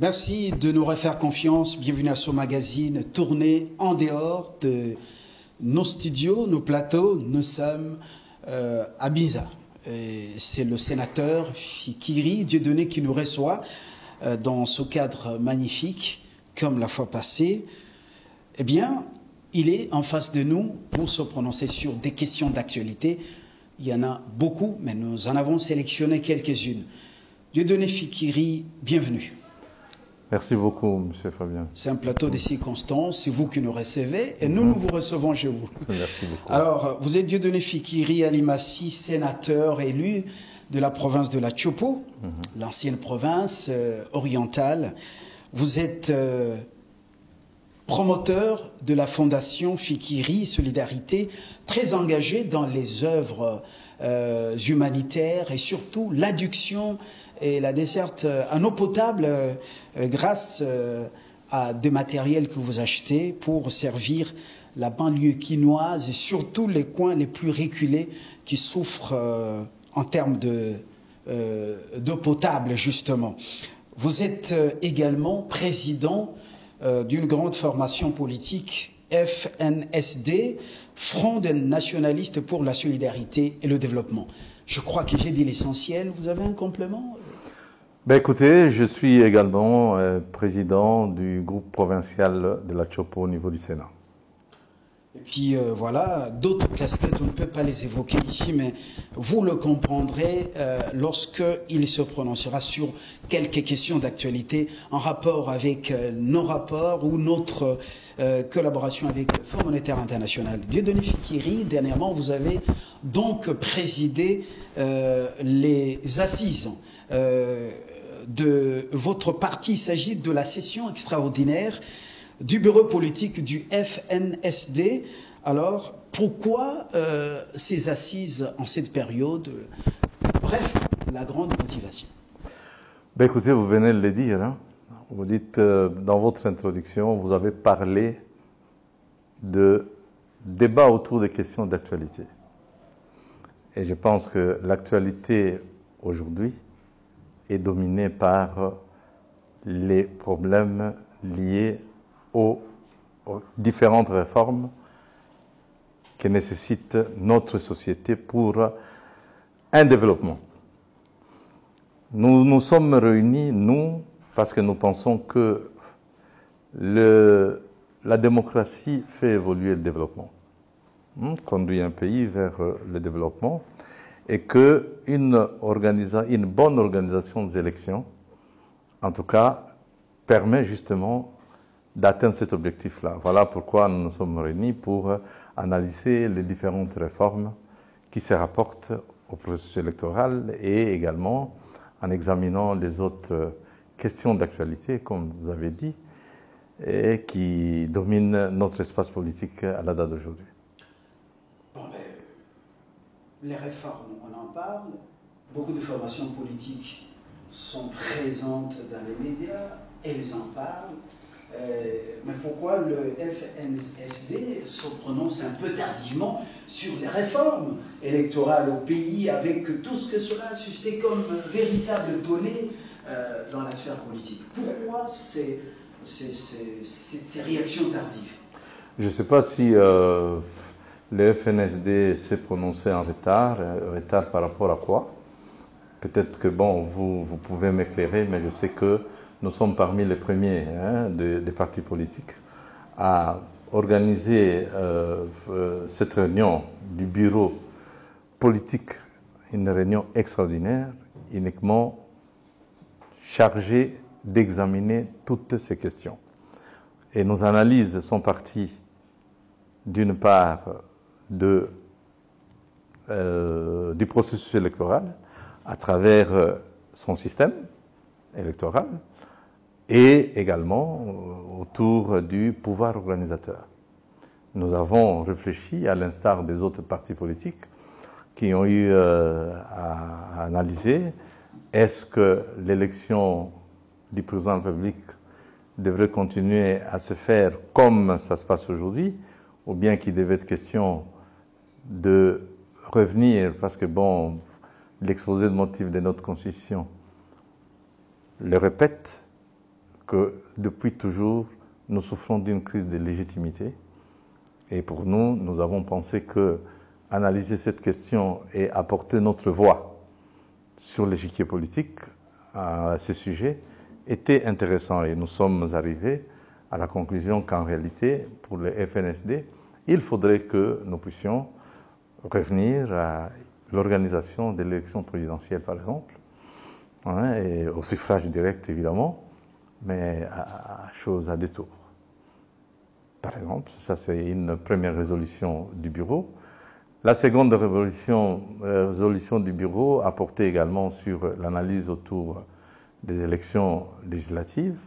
Merci de nous refaire confiance. Bienvenue à ce magazine tourné en dehors de nos studios, nos plateaux. Nous sommes à Binza. C'est le sénateur Fikiri Dieudonné qui nous reçoit dans ce cadre magnifique, comme la fois passée. Eh bien, il est en face de nous pour se prononcer sur des questions d'actualité. Il y en a beaucoup, mais nous en avons sélectionné quelques-unes. Dieudonné Fikiri, bienvenue. Merci beaucoup, M. Fabien. C'est un plateau de circonstances, c'est vous qui nous recevez et nous vous recevons chez vous. Merci beaucoup. Alors, vous êtes Dieudonné Fikiri Alimassi, sénateur élu de la province de la Tchopo, l'ancienne province orientale. Vous êtes promoteur de la fondation Fikiri Solidarité, très engagé dans les œuvres humanitaires et surtout l'adduction et la desserte en eau potable grâce à des matériels que vous achetez pour servir la banlieue quinoise et surtout les coins les plus reculés qui souffrent en termes d'eau potable justement. Vous êtes également président d'une grande formation politique FNSD, Front des nationalistes pour la solidarité et le développement. Je crois que j'ai dit l'essentiel. Vous avez un complément? Écoutez, je suis également président du groupe provincial de la Tchopo au niveau du Sénat. Et puis voilà, d'autres casquettes, on ne peut pas les évoquer ici, mais vous le comprendrez lorsqu'il se prononcera sur quelques questions d'actualité en rapport avec nos rapports ou notre collaboration avec le Fonds monétaire international. Dieudonné Fikiri, dernièrement, vous avez donc présidé les assises de votre parti. Il s'agit de la session extraordinaire du bureau politique du FNSD. Alors, pourquoi ces assises en cette période? Bref, la grande motivation. Écoutez, vous venez de le dire. Hein. Vous dites, dans votre introduction, vous avez parlé de débat autour des questions d'actualité. Et je pense que l'actualité aujourd'hui est dominée par les problèmes liés aux différentes réformes que nécessite notre société pour un développement. Nous nous sommes réunis, nous, parce que nous pensons que la démocratie fait évoluer le développement, conduit un pays vers le développement, et qu'une bonne organisation des élections, en tout cas, permet justement d'atteindre cet objectif-là. Voilà pourquoi nous nous sommes réunis pour analyser les différentes réformes qui se rapportent au processus électoral et également en examinant les autres questions d'actualité, comme vous avez dit, et qui dominent notre espace politique à la date d'aujourd'hui. Bon, les réformes, on en parle. Beaucoup de formations politiques sont présentes dans les médias, elles en parlent. Mais pourquoi le FNSD se prononce un peu tardivement sur les réformes électorales au pays, avec tout ce que cela a suscité comme véritable tollé dans la sphère politique? Pourquoi ces réactions tardives? Je ne sais pas si le FNSD s'est prononcé en retard par rapport à quoi. Peut-être que vous pouvez m'éclairer, mais je sais que nous sommes parmi les premiers des partis politiques à organiser cette réunion du bureau politique, une réunion extraordinaire, uniquement chargée d'examiner toutes ces questions. Et nos analyses sont parties d'une part du processus électoral à travers son système électoral, et également autour du pouvoir organisateur. Nous avons réfléchi, à l'instar des autres partis politiques qui ont eu à analyser, est-ce que l'élection du président de la République devrait continuer à se faire comme ça se passe aujourd'hui, ou bien qu'il devait être question de revenir, parce que l'exposé de motifs de notre Constitution le répète, que depuis toujours, nous souffrons d'une crise de légitimité. Et pour nous, nous avons pensé que analyser cette question et apporter notre voix sur l'échiquier politique à ces sujets était intéressant. Et nous sommes arrivés à la conclusion qu'en réalité, pour le FNSD, il faudrait que nous puissions revenir à l'organisation de l'élection présidentielle, par exemple, hein, et au suffrage direct, évidemment, mais à choses à détour. Par exemple, ça c'est une première résolution du bureau. La seconde résolution du bureau a porté également sur l'analyse autour des élections législatives.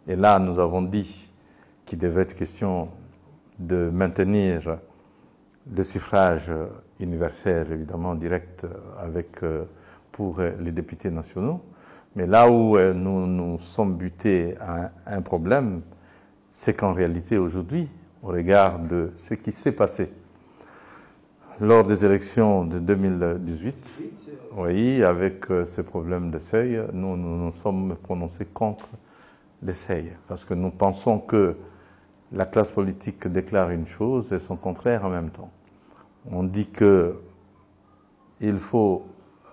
Et là, nous avons dit qu'il devait être question de maintenir le suffrage universel, évidemment direct, pour les députés nationaux. Mais là où nous sommes butés à un problème, c'est qu'en réalité, aujourd'hui, au regard de ce qui s'est passé lors des élections de 2018, oui, avec ce problème de seuil, nous nous sommes prononcés contre les seuils, parce que nous pensons que la classe politique déclare une chose et son contraire en même temps. On dit qu'il faut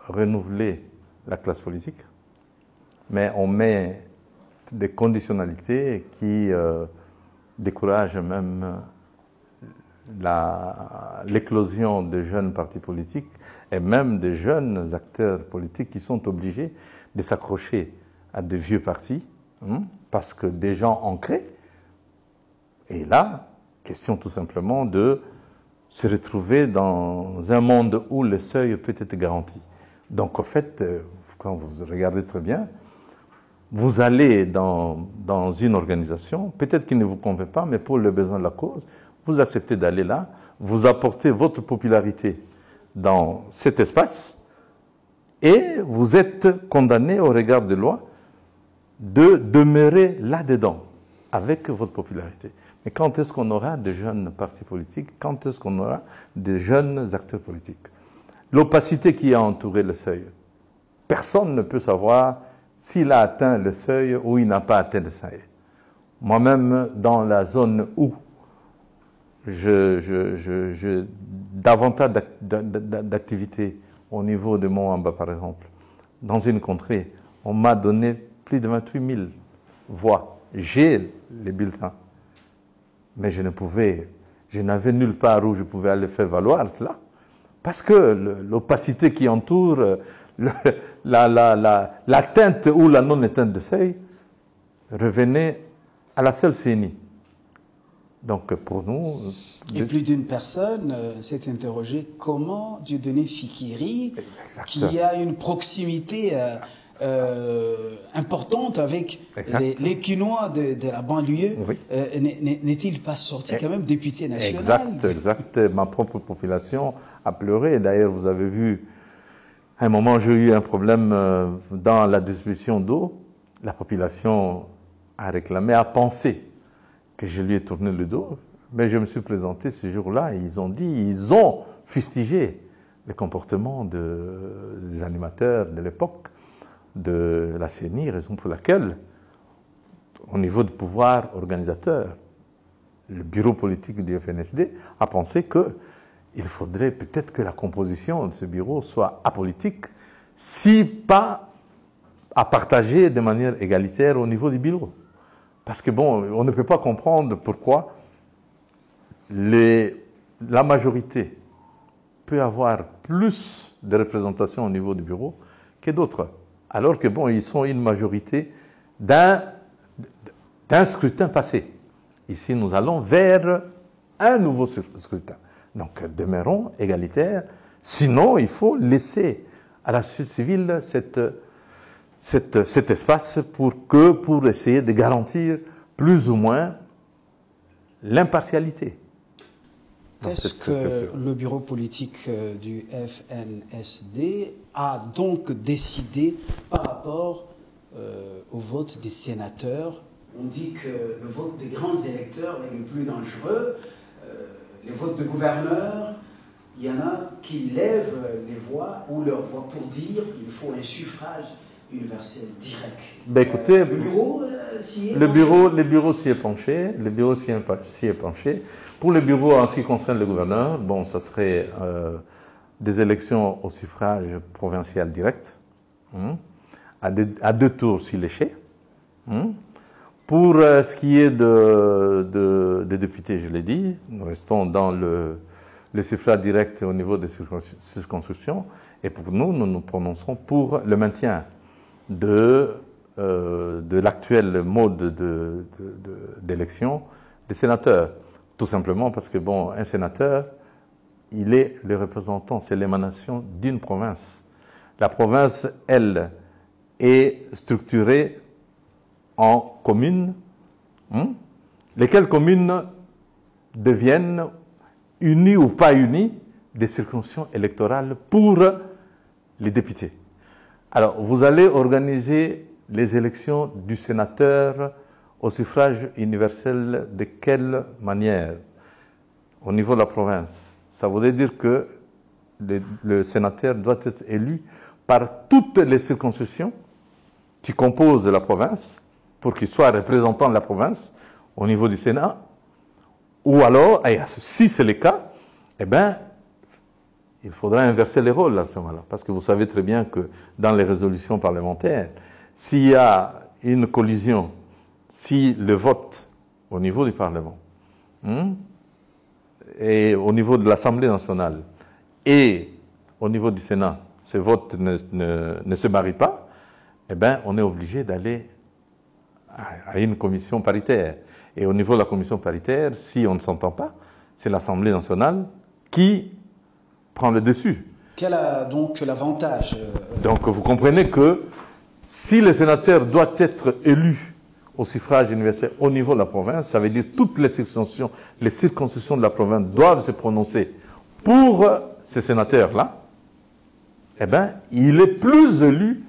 renouveler la classe politique, mais on met des conditionnalités qui découragent même l'éclosion de jeunes partis politiques et même des jeunes acteurs politiques qui sont obligés de s'accrocher à de vieux partis, parce que des gens en créent. Et là, question tout simplement de se retrouver dans un monde où le seuil peut être garanti. Donc en fait, quand vous regardez très bien, vous allez dans une organisation, peut-être qu'il ne vous convient pas, mais pour le besoin de la cause, vous acceptez d'aller là, vous apportez votre popularité dans cet espace, et vous êtes condamné au regard de loi de demeurer là-dedans, avec votre popularité. Mais quand est-ce qu'on aura de jeunes partis politiques? Quand est-ce qu'on aura de jeunes acteurs politiques? L'opacité qui a entouré le seuil, personne ne peut savoir s'il a atteint le seuil ou il n'a pas atteint le seuil. Moi-même, dans la zone où davantage d'activités au niveau de Moamba, par exemple, dans une contrée, on m'a donné plus de 28 000 voix. J'ai les bulletins, mais je n'avais nulle part où je pouvais aller faire valoir cela, parce que l'opacité qui entoure l'atteinte ou la non-atteinte de seuil revenait à la seule CENI. Donc pour nous... Et plus d'une personne s'est interrogée comment Dieudonné Fikiri, qui a une proximité importante avec les Quinois de la banlieue, oui. N'est-il pas sorti quand même député national? Exact. Ma propre population a pleuré. D'ailleurs, vous avez vu, à un moment, j'ai eu un problème dans la distribution d'eau. La population a réclamé, a pensé que je lui ai tourné le dos. Mais je me suis présenté ce jour-là et ils ont fustigé le comportement des animateurs de l'époque de la CENI, raison pour laquelle, au niveau du pouvoir organisateur, le bureau politique du FNSD a pensé qu'il faudrait peut-être que la composition de ce bureau soit apolitique, si pas à partager de manière égalitaire au niveau du bureau. Parce que bon, on ne peut pas comprendre pourquoi la majorité peut avoir plus de représentation au niveau du bureau que d'autres. Alors que bon, ils sont une majorité d'un scrutin passé. Ici, nous allons vers un nouveau scrutin. Donc, demeurons égalitaires. Sinon, il faut laisser à la société civile cet espace pour essayer de garantir plus ou moins l'impartialité. Est-ce que le bureau politique du FNSD a donc décidé par rapport au vote des sénateurs? On dit que le vote des grands électeurs est le plus dangereux. Les votes de gouverneurs, il y en a qui lèvent les voix ou leur voix pour dire qu'il faut un suffrage universel direct. Ben écoutez, le bureau Le bureau s'y est penché. Le bureau s'y est penché. Pour le bureau, en ce qui concerne le gouverneur, bon, ça serait des élections au suffrage provincial direct, à 2 tours s'il échait. Pour ce qui est des députés, je l'ai dit, nous restons dans le suffrage direct au niveau des circonscriptions. Et pour nous, nous nous prononçons pour le maintien de l'actuel mode d'élection des sénateurs. Tout simplement parce que, bon, un sénateur, il est le représentant, c'est l'émanation d'une province. La province, elle, est structurée en communes, lesquelles communes deviennent, unies ou pas unies, des circonscriptions électorales pour les députés. Alors, vous allez organiser les élections du sénateur au suffrage universel de quelle manière? Au niveau de la province. Ça voudrait dire que le sénateur doit être élu par toutes les circonscriptions qui composent la province, pour qu'il soit représentant de la province au niveau du Sénat, ou alors, et si c'est le cas, eh bien, il faudra inverser les rôles à ce moment-là, parce que vous savez très bien que dans les résolutions parlementaires, s'il y a une collision, si le vote au niveau du Parlement et au niveau de l'Assemblée nationale et au niveau du Sénat, ce vote ne se marie pas, eh bien, on est obligé d'aller à une commission paritaire. Et au niveau de la commission paritaire, si on ne s'entend pas, c'est l'Assemblée nationale qui prend le dessus. Quel a donc l'avantage Donc vous comprenez que si le sénateur doit être élu au suffrage universel au niveau de la province, ça veut dire que toutes les circonscriptions de la province doivent se prononcer pour ces sénateurs-là, eh bien, il est plus élu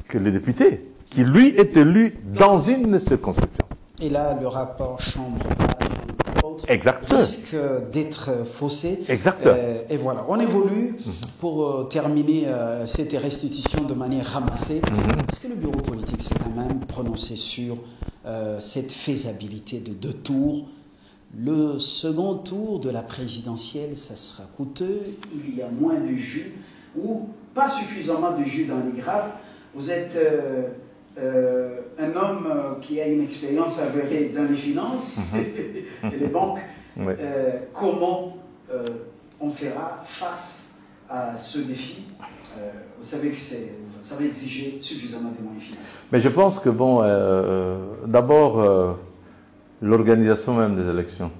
que le député, qui lui est élu dans une circonscription. Et là, le rapport chambre exact risque d'être faussé. Exact. Et voilà, on évolue pour terminer cette restitution de manière ramassée. Est-ce que le bureau politique s'est quand même prononcé sur cette faisabilité de 2 tours? Le second tour de la présidentielle, ça sera coûteux, il y a moins de jus, ou pas suffisamment de jus dans les grappes. Vous êtes un homme qui a une expérience avérée dans les finances et les banques. Oui. Comment on fera face à ce défi? Vous savez que ça va exiger suffisamment de moyens financiers. Mais je pense que, bon, d'abord, l'organisation même des élections.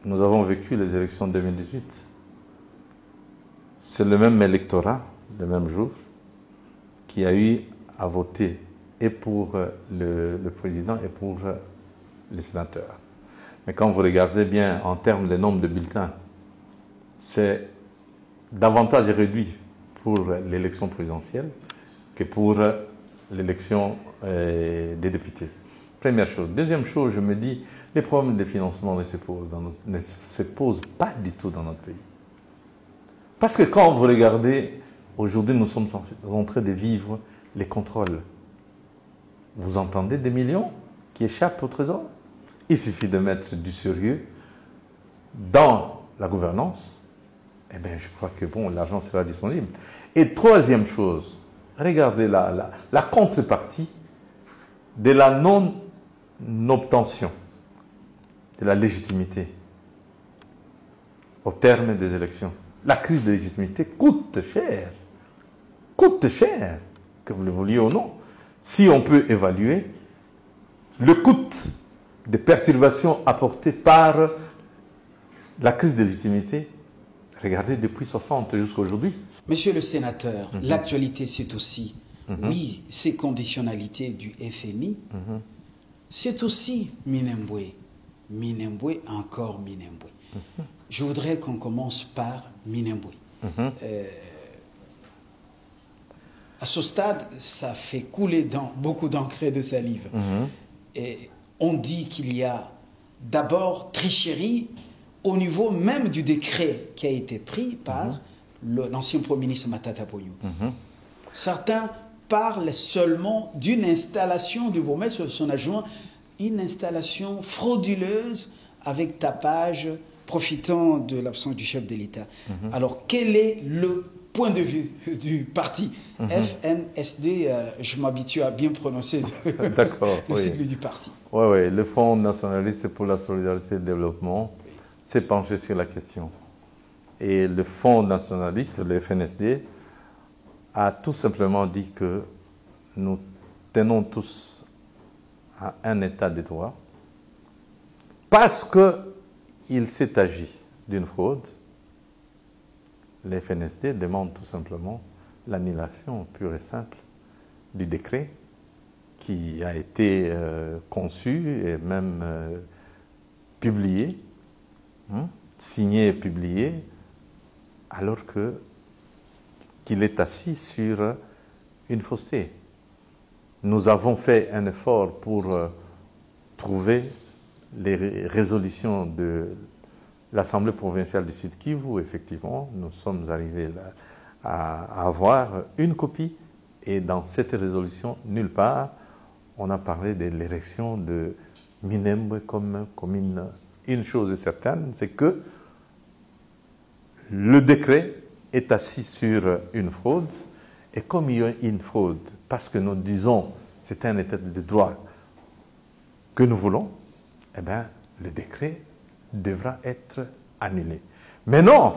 Nous avons vécu les élections de 2018. C'est le même électorat, le même jour, qui a eu à voter et pour le président et pour les sénateurs. Mais quand vous regardez bien en termes de nombre de bulletins, c'est davantage réduit pour l'élection présidentielle que pour l'élection des députés. Première chose. Deuxième chose, je me dis, les problèmes de financement ne se posent pas du tout dans notre pays. Parce que quand vous regardez, aujourd'hui nous sommes en train de vivre les contrôles. Vous entendez des millions qui échappent au trésor? Il suffit de mettre du sérieux dans la gouvernance. Eh bien, je crois que bon, l'argent sera disponible. Et troisième chose, regardez la contrepartie de la non-obtention de la légitimité au terme des élections. La crise de légitimité coûte cher, que vous le vouliez ou non. Si on peut évaluer le coût des perturbations apportées par la crise de légitimité, regardez depuis 60 jusqu'à aujourd'hui. Monsieur le sénateur, l'actualité c'est aussi, oui, ces conditionnalités du FMI, c'est aussi Minembwe, encore Minembwe. Je voudrais qu'on commence par Minembwe. À ce stade, ça fait couler beaucoup d'encre et de salive. Et on dit qu'il y a d'abord tricherie au niveau même du décret qui a été pris par l'ancien Premier ministre Matata Ponyo. Certains parle seulement d'une installation du bourgmestre, son adjoint, une installation frauduleuse avec tapage, profitant de l'absence du chef de l'État. Alors, quel est le point de vue du parti FNSD? Je m'habitue à bien prononcer le sigle du parti. Oui, le Front nationaliste pour la solidarité et le développement s'est penché sur la question. Et le Front nationaliste, le FNSD, a tout simplement dit que nous tenons tous à un état de droit parce qu'il s'est agi d'une fraude. Le FNSD demande tout simplement l'annulation pure et simple du décret qui a été conçu et même publié, signé et publié, alors qu'il est assis sur une fausseté. Nous avons fait un effort pour trouver les résolutions de l'Assemblée provinciale du Sud Kivu. Effectivement, nous sommes arrivés là à avoir une copie, et dans cette résolution, nulle part, on a parlé de l'érection de Minembwe comme commune. Une chose est certaine, c'est que le décret est assis sur une fraude, et comme il y a une fraude, parce que nous disons c'est un état de droit que nous voulons, eh bien, le décret devra être annulé. Mais non,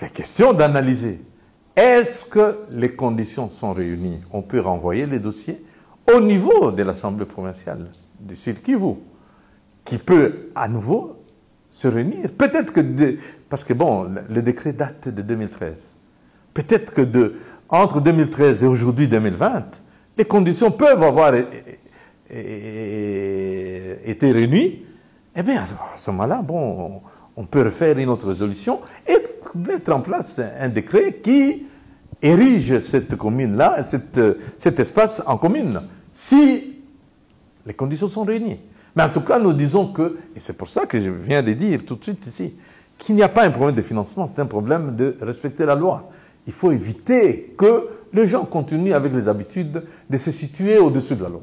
il est question d'analyser. Est-ce que les conditions sont réunies? On peut renvoyer les dossiers au niveau de l'Assemblée provinciale du Sud Kivu, qui peut à nouveau se réunir. Peut-être que, parce que bon, le décret date de 2013. Peut-être que entre 2013 et aujourd'hui 2020, les conditions peuvent avoir été réunies. Eh bien, à ce moment-là, bon, on peut refaire une autre résolution et mettre en place un décret qui érige cette commune-là, cet espace en commune, si les conditions sont réunies. Mais en tout cas, nous disons que, et c'est pour ça que je viens de dire tout de suite ici, qu'il n'y a pas un problème de financement, c'est un problème de respecter la loi. Il faut éviter que les gens continuent avec les habitudes de se situer au-dessus de la loi.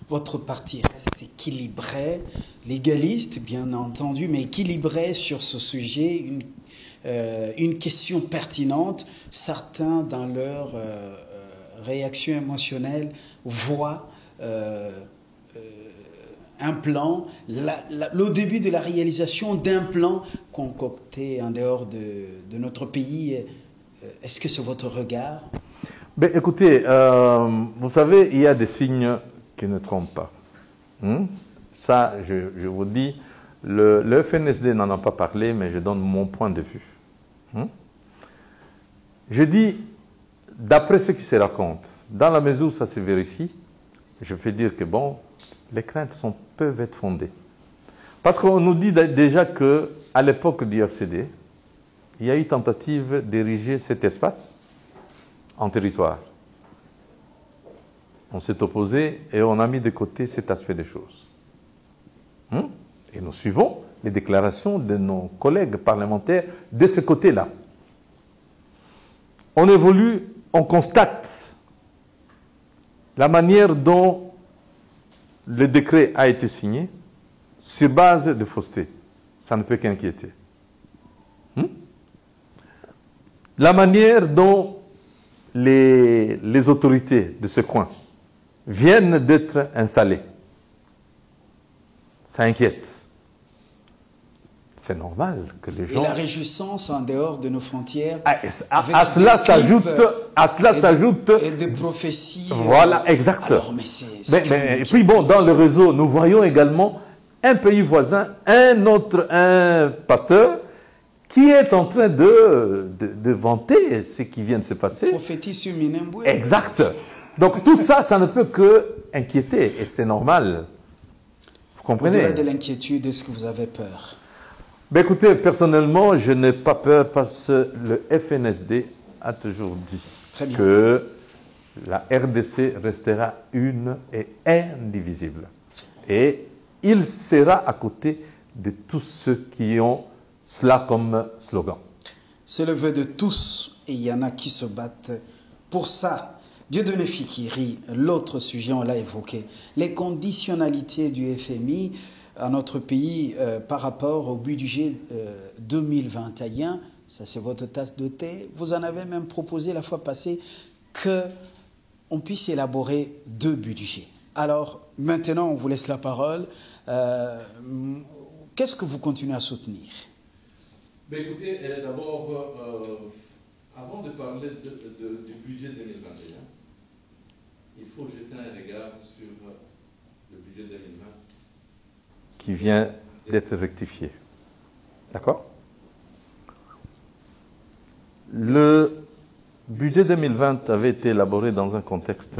Votre parti reste équilibré, légaliste bien entendu, mais équilibré sur ce sujet, une question pertinente. Certains, dans leur réaction émotionnelle, voient un plan, le début de la réalisation d'un plan concocté en dehors de notre pays. Est-ce que c'est votre regard? Ben, écoutez, vous savez, il y a des signes qui ne trompent pas. Ça, je vous dis, le FNSD n'en a pas parlé, mais je donne mon point de vue. Je dis, d'après ce qui se raconte, dans la mesure où ça se vérifie, je peux dire que bon, les craintes peuvent être fondées. Parce qu'on nous dit déjà qu'à l'époque du FCD, il y a eu tentative d'ériger cet espace en territoire. On s'est opposé et on a mis de côté cet aspect des choses. Et nous suivons les déclarations de nos collègues parlementaires de ce côté-là. On évolue, on constate la manière dont le décret a été signé sur base de fausseté. Ça ne peut qu'inquiéter. La manière dont les autorités de ce coin viennent d'être installées, ça inquiète. C'est normal que les gens... Et la réjouissance en dehors de nos frontières... À cela s'ajoute... Et des prophéties... Voilà, exact. Alors, mais, et puis bon, dans le réseau, nous voyons également un pays voisin, un pasteur, qui est en train de vanter ce qui vient de se passer. Prophétie sur Minembwe. Exact. Donc tout ça, ça ne peut que inquiéter, et c'est normal. Vous comprenez? Au-delà de l'inquiétude, est-ce que vous avez peur? Ben écoutez, personnellement, je n'ai pas peur parce que le FNSD a toujours dit que la RDC restera une et indivisible. Et il sera à côté de tous ceux qui ont cela comme slogan. C'est le vœu de tous et il y en a qui se battent pour ça. Dieudonné Fikiri, l'autre sujet, on l'a évoqué, les conditionnalités du FMI à notre pays par rapport au budget 2021, ça c'est votre tasse de thé. Vous en avez même proposé la fois passée qu'on puisse élaborer 2 budgets. Alors maintenant, on vous laisse la parole. Qu'est-ce que vous continuez à soutenir? Ben écoutez, d'abord, avant de parler du budget 2021, il faut jeter un regard sur le budget 2020 qui vient d'être rectifié. D'accord? Le budget 2020 avait été élaboré dans un contexte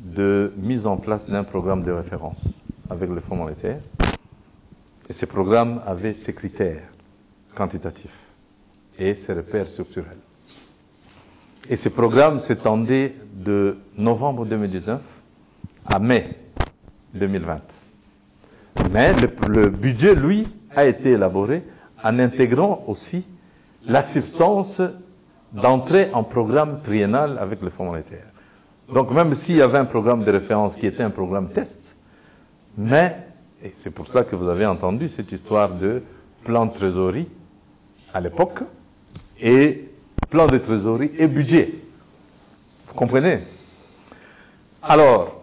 de mise en place d'un programme de référence avec le Fonds monétaire. Et ce programme avait ses critères quantitatifs et ses repères structurels. Et ce programme s'étendait de novembre 2019 à mai 2020. Mais le budget, lui, a été élaboré en intégrant aussi la substance d'entrée en programme triennal avec le Fonds monétaire. Donc même s'il y avait un programme de référence qui était un programme test, mais, et c'est pour cela que vous avez entendu cette histoire de plan de trésorerie à l'époque, et plan de trésorerie et budget. Vous comprenez? Alors,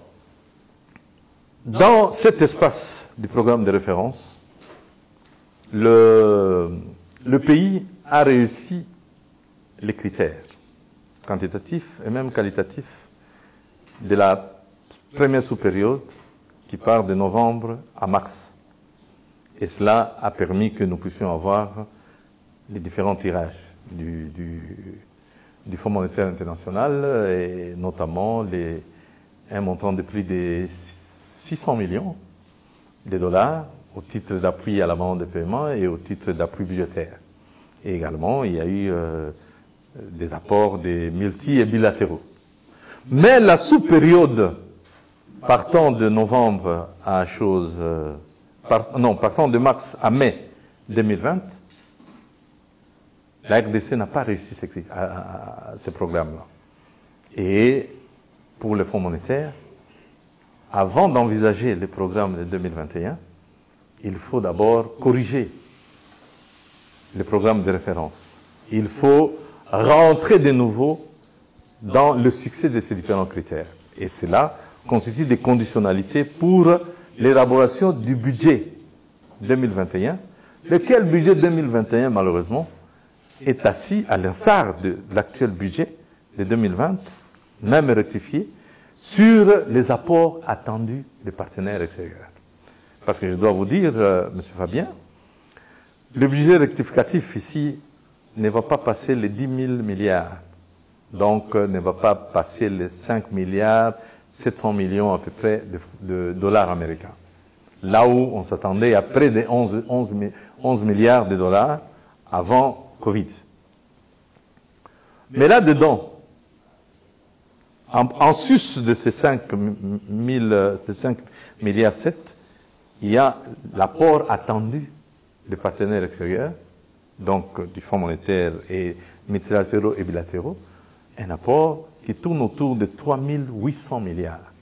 dans cet espace du programme de référence, le pays a réussi les critères quantitatifs et même qualitatifs de la première sous-période qui part de novembre à mars. Et cela a permis que nous puissions avoir les différents tirages du Fonds monétaire international et notamment un montant de plus de 600 millions de dollars au titre d'appui à la bande de paiement et au titre d'appui budgétaire. Et également, il y a eu des apports des multi et bilatéraux. Mais la sous-période partant de novembre à partant de mars à mai 2020, la RDC n'a pas réussi ce programme-là. Et pour le Fonds monétaire, avant d'envisager le programme de 2021, il faut d'abord corriger le programme de référence. Il faut rentrer de nouveau dans le succès de ces différents critères. Et cela constitue des conditionnalités pour l'élaboration du budget 2021, lequel budget 2021, malheureusement, est assis, à l'instar de l'actuel budget de 2020, même rectifié, sur les apports attendus des partenaires extérieurs. Parce que je dois vous dire, M. Fabien, le budget rectificatif ici ne va pas passer les 10 000 milliards. Donc, ne va pas passer les 5 milliards 700 millions à peu près de dollars américains. Là où on s'attendait à près de 11 milliards de dollars avant Covid. Mais là-dedans, en sus de ces 5 milliards 7, il y a l'apport attendu des partenaires extérieurs, donc du Fonds monétaire et multilatéraux et bilatéraux, un apport qui tourne autour de 3 800 milliards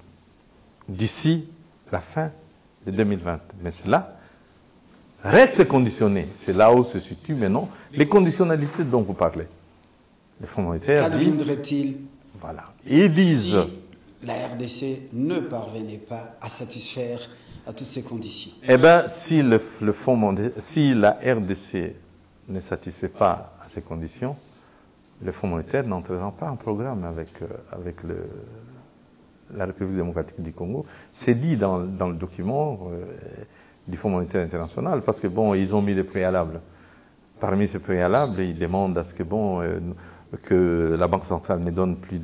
d'ici la fin de 2020. Mais cela reste conditionné. C'est là où se situent maintenant les conditionnalités dont vous parlez. Le Fonds monétaire qu'adviendrait-il ils disent si la RDC ne parvenait pas à satisfaire à toutes ces conditions? Eh bien, si si la RDC ne satisfait pas à ces conditions, le Fonds monétaire n'entrera pas en programme avec la République démocratique du Congo. C'est dit dans le document du Fonds monétaire international, parce que ils ont mis des préalables. Parmi ces préalables, ils demandent à ce que que la Banque centrale ne donne plus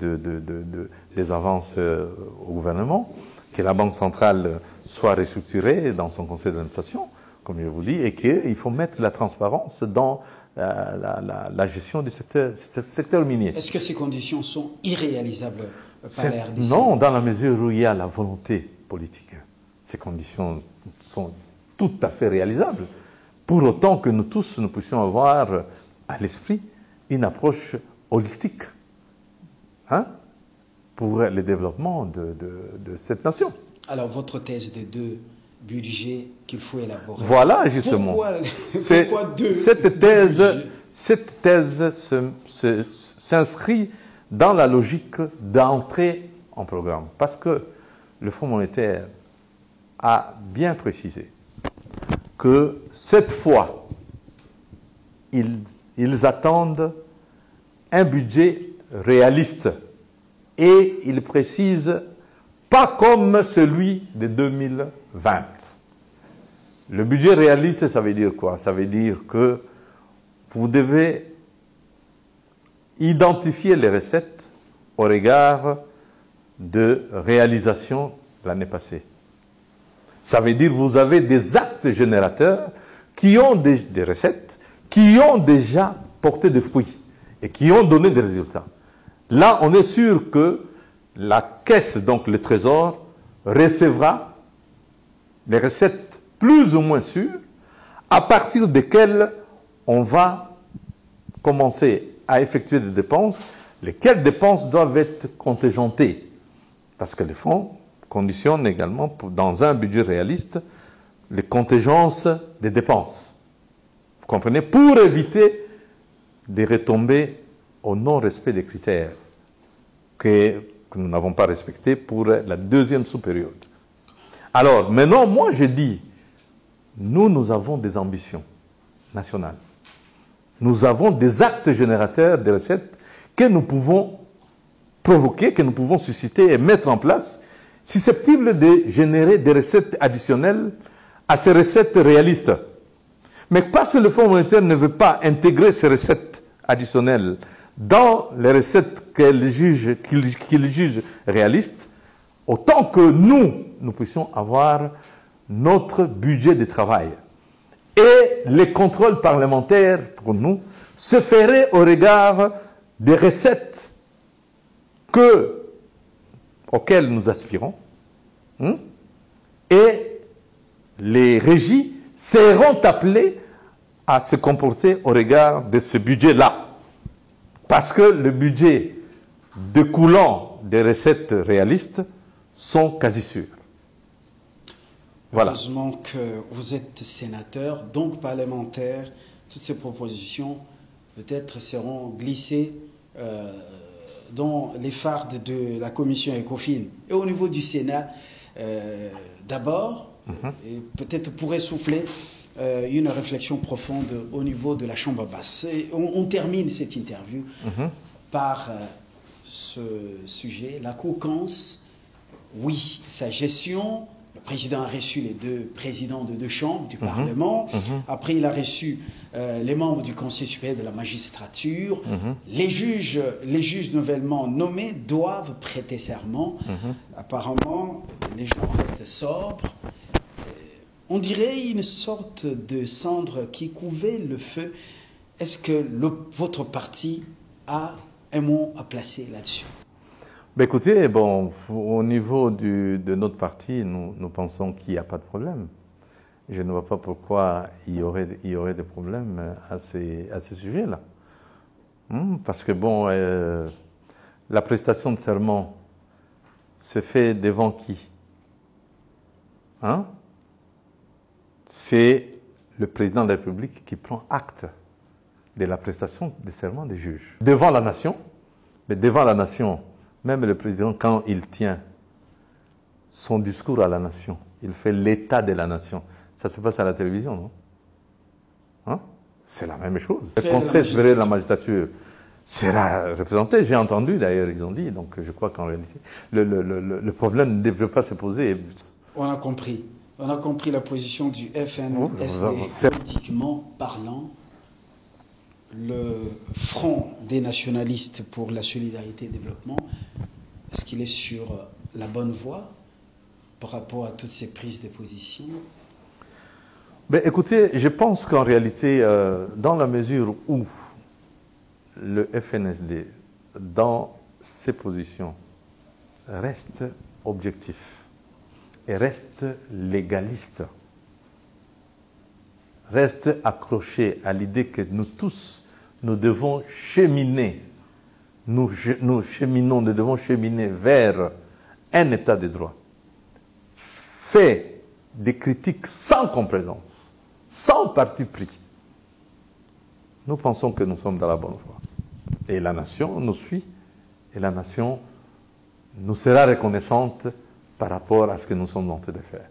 des avances au gouvernement, que la Banque centrale soit restructurée dans son conseil d'administration, comme je vous dis, et qu'il faut mettre la transparence dans la gestion du secteur minier. Est-ce que ces conditions sont irréalisables par la RDC? Non, dans la mesure où il y a la volonté politique. Ces conditions sont tout à fait réalisables, pour autant que nous tous, nous puissions avoir à l'esprit une approche holistique hein, pour le développement de cette nation. Alors, votre thèse des deux budgets qu'il faut élaborer. Voilà, justement. Pourquoi deux cette thèse s'inscrit dans la logique d'entrée en programme. Parce que le Fonds monétaire a bien précisé que cette fois, ils attendent un budget réaliste. Et ils précisent pas comme celui de 2020. Le budget réaliste, ça veut dire quoi? Ça veut dire que vous devez identifier les recettes au regard de réalisation l'année passée. Ça veut dire que vous avez des actes générateurs qui ont des recettes, qui ont déjà porté des fruits et qui ont donné des résultats. Là, on est sûr que la caisse, donc le trésor, recevra les recettes plus ou moins sûres, à partir desquelles on va commencer à effectuer des dépenses, lesquelles dépenses doivent être contingentées. Parce que les fonds conditionnent également, dans un budget réaliste, les contingences des dépenses. Vous comprenez? Pour éviter des retombées au non-respect des critères que nous n'avons pas respectés pour la deuxième sous-période. Alors, maintenant, moi je dis, nous avons des ambitions nationales. Nous avons des actes générateurs de recettes que nous pouvons provoquer, que nous pouvons susciter et mettre en place, susceptibles de générer des recettes additionnelles à ces recettes réalistes. Mais parce que le Fonds monétaire ne veut pas intégrer ces recettes additionnelles dans les recettes qu'il juge réalistes, autant que nous puissions avoir notre budget de travail. Et les contrôles parlementaires, pour nous, se feraient au regard des recettes auxquelles nous aspirons, et les régies seront appelées à se comporter au regard de ce budget-là. Parce que le budget découlant des recettes réalistes sont quasi sûrs. Voilà. Heureusement que vous êtes sénateur, donc parlementaire, toutes ces propositions peut-être seront glissées dans les fardes de la commission ECOFIN. Et au niveau du Sénat, d'abord, peut-être pourrait souffler une réflexion profonde au niveau de la Chambre basse. Et on termine cette interview par ce sujet, la COCANS. Oui, sa gestion. Le président a reçu les deux présidents de deux chambres du Parlement. Après, il a reçu les membres du Conseil supérieur de la magistrature. Les juges nouvellement nommés doivent prêter serment. Apparemment, les gens restent sobres. On dirait une sorte de cendre qui couvait le feu. Est-ce que votre parti a un mot à placer là-dessus? Ben écoutez, bon, au niveau de notre parti, nous pensons qu'il n'y a pas de problème. Je ne vois pas pourquoi il y aurait des problèmes à ce sujet-là. Parce que bon, la prestation de serment se fait devant qui? C'est le président de la République qui prend acte de la prestation de serment des juges. Devant la nation, mais devant la nation, même le président, quand il tient son discours à la nation, il fait l'état de la nation. Ça se passe à la télévision, non? C'est la même chose. Le Conseil supérieur de la magistrature sera représenté. J'ai entendu d'ailleurs, ils ont dit. Donc je crois qu'en réalité, le problème ne devrait pas se poser. On a compris. On a compris la position du FNSD. Politiquement parlant, le Front des nationalistes pour la solidarité et le développement, est-ce qu'il est sur la bonne voie par rapport à toutes ces prises de position? Ben, écoutez, je pense qu'en réalité, dans la mesure où le FNSD, dans ses positions, reste objectif et reste légaliste, reste accroché à l'idée que nous tous, nous devons cheminer nous devons cheminer vers un état de droit fait des critiques sans complaisance, sans parti pris. Nous pensons que nous sommes dans la bonne voie. Et la nation nous suit, et la nation nous sera reconnaissante par rapport à ce que nous sommes en train de faire.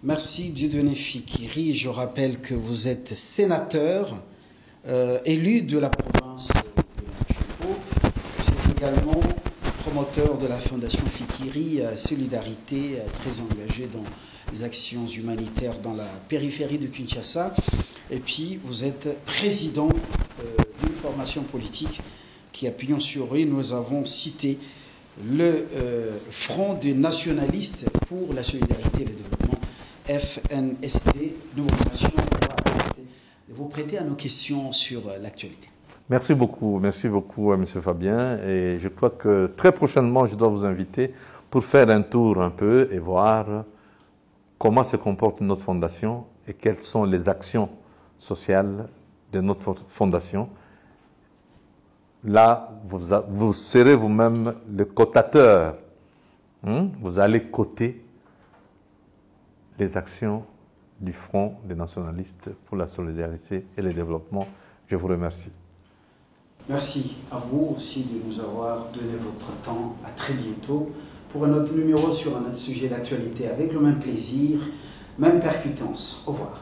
Merci Dieudonné Fikiri. Je rappelle que vous êtes sénateur, élu de la province de Manchego. Vous êtes également promoteur de la Fondation Fikiri Solidarité, très engagé dans les actions humanitaires dans la périphérie de Kinshasa. Et puis vous êtes président d'une formation politique qui, appuyant sur eux, nous avons cité le Front des nationalistes pour la solidarité et le développement, FNSD. Nous vous remercions de vous prêter à nos questions sur l'actualité. Merci beaucoup M. Fabien. Et je crois que très prochainement, je dois vous inviter pour faire un tour un peu et voir comment se comporte notre fondation et quelles sont les actions sociales de notre fondation. Là, vous serez vous-même le cotateur. Vous allez coter les actions du Front des nationalistes pour la solidarité et le développement. Je vous remercie. Merci à vous aussi de nous avoir donné votre temps. À très bientôt pour un autre numéro sur un autre sujet d'actualité avec le même plaisir, même percutance. Au revoir.